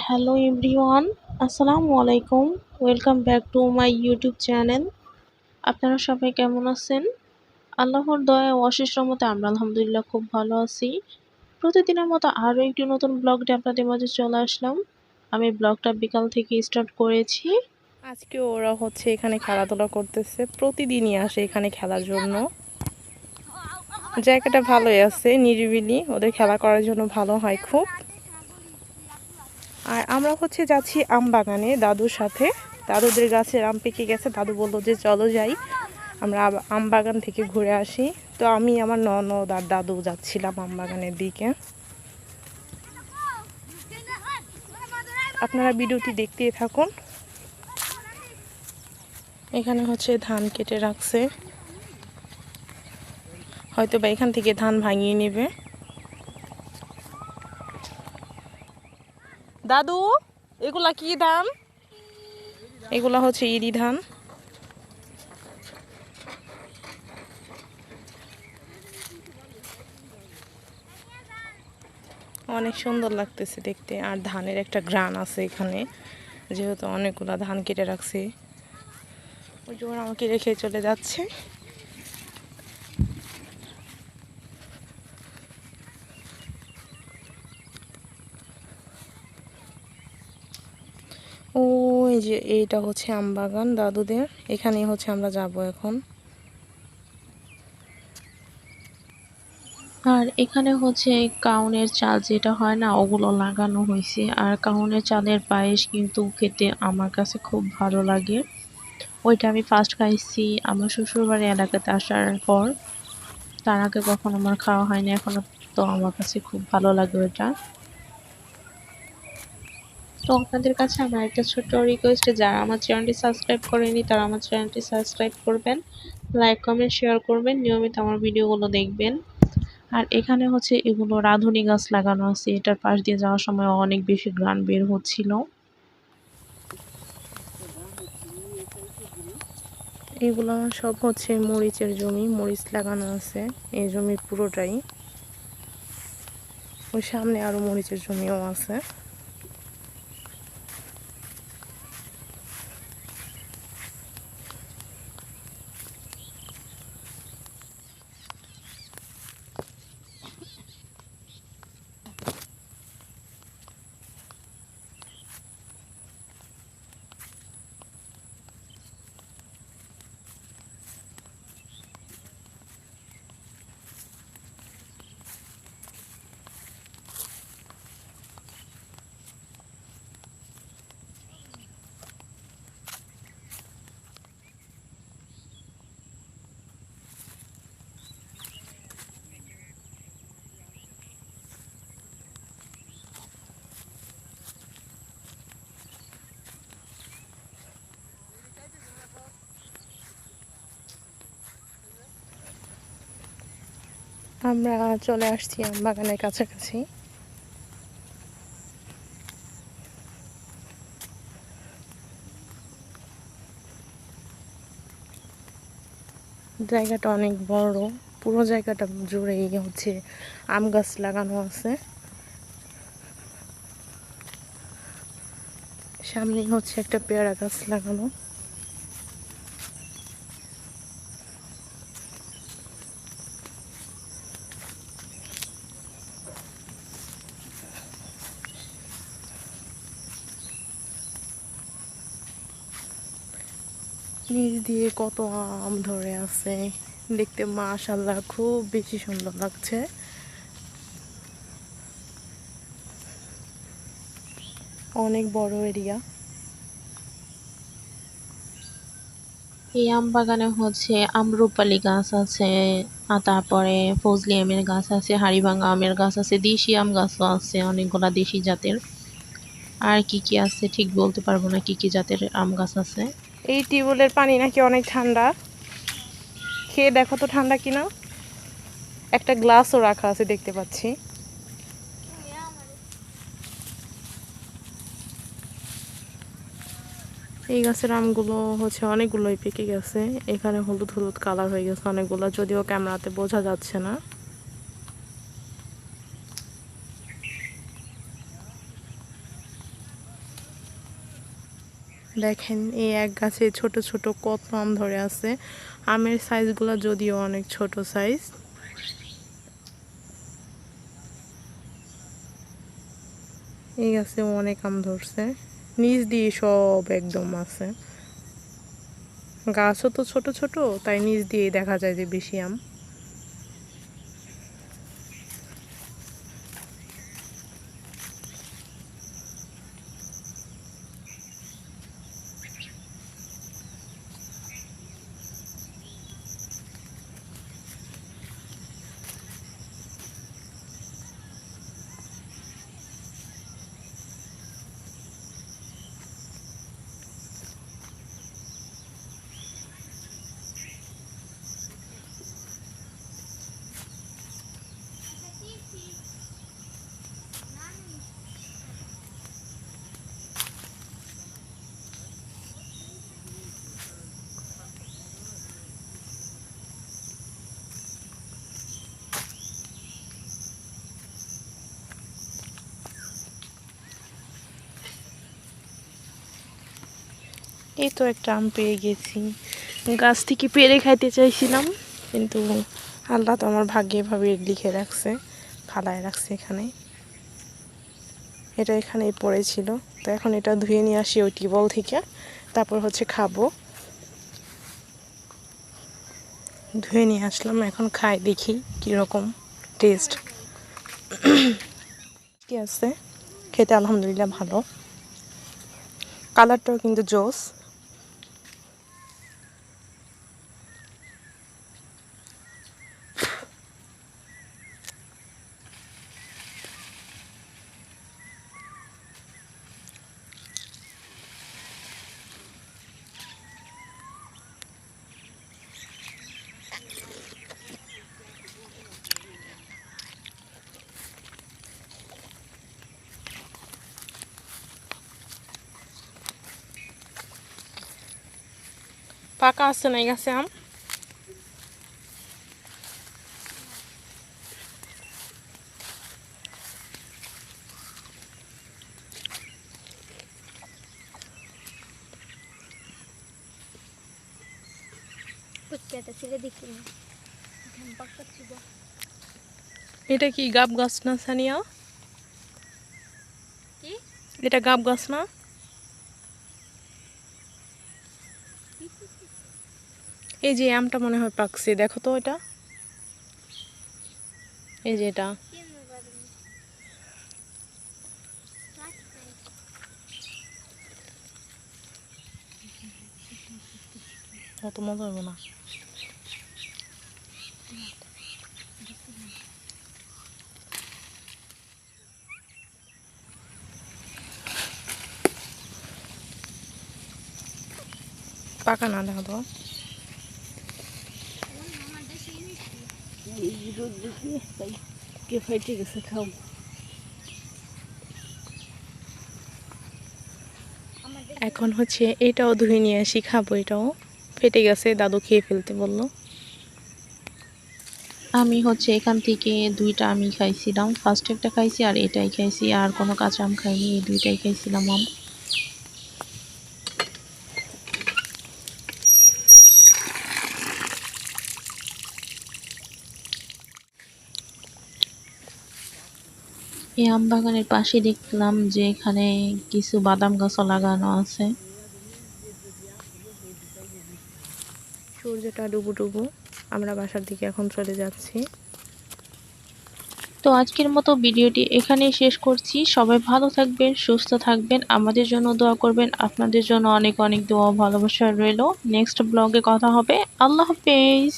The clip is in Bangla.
Hello everyone, আসসালামু আলাইকুম। Welcome back to my YouTube channel. আপনারা সবাই কেমন আছেন? আল্লাহর দয়ায় ও অশেষ রহমতে আমরা আলহামদুলিল্লাহ খুব ভালো আছি। প্রতিদিনের মতো আরও একটি নতুন ব্লগ নিয়ে আপনাদের মাঝে চলে আসলাম। আমি ব্লগটা বিকাল থেকে স্টার্ট করেছি। আজকে ওরা এখানে খেলাধুলা করতেছে, প্রতিদিনই আসে এখানে খেলার জন্য। জায়গাটা ভালোই আছে, নিরিবিলি, ওদের খেলা করার জন্য ভালো হয় খুব। আর আমরা যাচ্ছি আম বাগানে দাদুর সাথে। দাদুদের গাছের আম পেকে গেছে, দাদু বললো যে চলো যাই, আমরা আম বাগান থেকে ঘুরে আসি। তো আমি আমার ননদ আর দাদু যাচ্ছিলাম আম বাগানের দিকে। আপনারা ভিডিওটি দেখতেই থাকুন। এখানে ধান কেটে রাখছে, হয়তো বা এখান থেকে ধান ভাঙিয়ে নেবে। দাদু, এগুলা কি ধান? এগুলা ইরি ধান। অনেক সুন্দর লাগতেছে দেখতে, আর ধানের একটা গ্রান আছে এখানে, যেহেতু অনেকগুলা ধান কেটে রাখছে। ওই জন্য আমাকে রেখে চলে যাচ্ছে। ওই যে এইটা আম বাগান দাদুদের, এখানে আমরা যাব এখন। আর এখানে কাউনের চাল যেটা হয় না, ওগুলো লাগানো হয়েছে। আর কাউনের চালের পায়েস কিন্তু খেতে আমার কাছে খুব ভালো লাগে। ওইটা আমি ফার্স্ট খাইছি আমার শ্বশুরবাড়ি এলাকাতে আসার পর। তার আগে কখনো আমার খাওয়া হয়নি এখনো। তো আমার কাছে খুব ভালো লাগে ওইটা। তো আপনাদের কাছে আমার একটা ছোট্ট রিকোয়েস্ট, যারা আমার চ্যানেলটি সাবস্ক্রাইব করেনি তারা আমার চ্যানেলটি সাবস্ক্রাইব করবেন, লাইক কমেন্ট শেয়ার করবেন, নিয়মিত আমার ভিডিওগুলো দেখবেন। আর এখানে এগুলো রাঁধুনি গাছ লাগানো আছে। এটার পাশ দিয়ে যাওয়ার সময় অনেক বেশি ঘ্রাণ বের হচ্ছিল। এগুলো সব মরিচের জমি, মরিচ লাগানো আছে এই জমির পুরোটাই। ওই সামনে আরো মরিচের জমিও আছে। আমরা চলে আসছি আম বাগানের কাছাকাছি। জায়গাটা অনেক বড়, পুরো জায়গাটা জুড়েই আম গাছ লাগানো আছে। সামনে একটা পেয়ারা গাছ লাগানো। নিচ দিয়ে কত আম ধরে আছে, দেখতে মাশাআল্লাহ খুব বেশি সুন্দর লাগছে। অনেক বড় এরিয়া। এই আম বাগানে আম্রপালি গাছ আছে, আর তারপরে ফজলি আমের গাছ আছে, হাড়িভাঙা আমের গাছ আছে, দেশি আম গাছও আছে অনেকগুলা দেশি জাতের। আর কি কি আছে ঠিক বলতে পারবো না, কি কি জাতের আম গাছ আছে। এই টিউবওয়েলের পানি নাকি অনেক ঠান্ডা, খেয়ে দেখো তো ঠান্ডা কিনা। একটা গ্লাসও রাখা আছে দেখতে পাচ্ছি। এই গাছের আমগুলো অনেকগুলোই পেকে গেছে, এখানে হলুদ হলুদ কালার হয়ে গেছে অনেকগুলো, যদিও ক্যামেরাতে বোঝা যাচ্ছে না। দেখেন এই এক গাছে ছোট ছোট কত আম ধরে আছে। আমের সাইজগুলো যদিও অনেক ছোট সাইজ। এই গাছে অনেক আম ধরছে, নিচ দিয়ে সব একদম আছে। গাছও তো ছোট ছোট, তাই নিচ দিয়ে দেখা যায় যে বেশি আম। এই তো একটা আম পেয়ে গেছি। গাছ থেকে পেড়ে খাইতে চাইছিলাম, কিন্তু আল্লাহ তো আমার ভাগ্যে এভাবে লিখে রাখছে, ফালায় রাখছে এখানে। এটা এখানেই পড়েছিল, তো এখন এটা ধুয়ে নিয়ে আসি ওই টিউবওয়েল থেকে, তারপর হচ্ছে খাবো। ধুয়ে নিয়ে আসলাম, এখন খাই, দেখি কীরকম টেস্ট। কি আছে, খেতে আলহামদুলিল্লাহ ভালো, কালারটাও কিন্তু জোস। পাকা আছে না এই গাছে আম? এটা কি গাব গাছ না সানিয়া? এটা গাব গাছ না? এই যে আমটা মনে হয় পাকছে, দেখো তো এটা, এই যে এটা। অত মজা হবে না। পাকা না, দেখো তো। এখন হচ্ছে এটাও ধুয়ে নিয়ে আসি, খাবো। এটাও ফেটে গেছে, দাদু খেয়ে ফেলতে বললো। আমি হচ্ছে এখান থেকে দুইটা আমি খাইছিলাম, ফার্স্ট একটা খাইছি আর এটাই খাইছি, আর কোনো কাঁচা আম খাইনি, এই দুইটাই খাইছিলাম আম। এই আম বাগানের পাশে দেখলাম যে এখানে কিছু বাদাম গাছও লাগানো আছে। সূর্যটা ডুবু ডুবু, আমরা বাসার দিকে এখন চলে যাচ্ছি। তো আজকের মতো ভিডিওটি এখানেই শেষ করছি। সবাই ভালো থাকবেন, সুস্থ থাকবেন, আমাদের জন্য দোয়া করবেন। আপনাদের জন্য অনেক অনেক দোয়া ভালোবাসা রইল। নেক্সট ব্লগে কথা হবে। আল্লাহ হাফেজ।